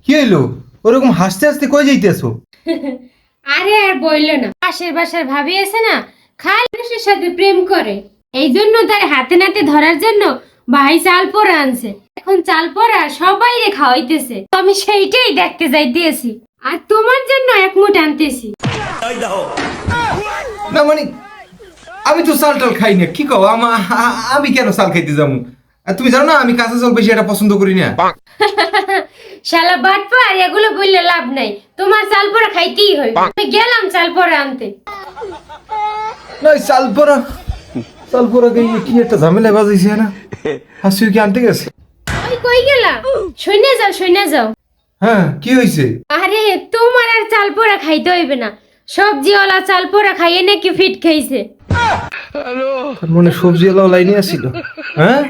কি হইলো? ওরকম হাসতে হাসতে কই যাইতেছো? আরে আর বইলো না, পাশের বাসার ভাবি আছে না, খালি মানুষের সাথে প্রেম করে। এই জন্য তার হাতে নাতে ধরার জন্য ভাই চাল পোড়া আনছে। এখন চাল পোড়া সবাইরে খাওয়াইতেছে, তো আমি সেইটাই দেখতে যাইতেছি। আর তোমার জন্য এক মুঠ আনতেছি। না মানে আমি তো চাল টাল খাই না, কি কও? আমি কেন চাল খাইতে যাবো? আর তুমি জানো না আমি কাঁচা চাল বেশি এটা পছন্দ করি না। শালা বাটপার, এগুলো বললে লাভ নাই, তোমার চাল পোড়া খাইতেই হইবে। আমি গেলাম চাল পোড়া আনতে। না চাল পোড়া গিয়ে কি একটা ঝামেলা বাজাইছে না? হাসিও কি আনতে গেছে? ওই কই গেলা? শুনে যাও। হ্যাঁ, কি হয়েছে? আরে তোমার আর চাল পোড়া খাইতে হইবে না, সবজিওয়ালা চাল পোড়া খাইয়ে নাকি ফিট খাইছে। তার মনে সবজি এলাও লাইনে আসছিল। হ্যাঁ,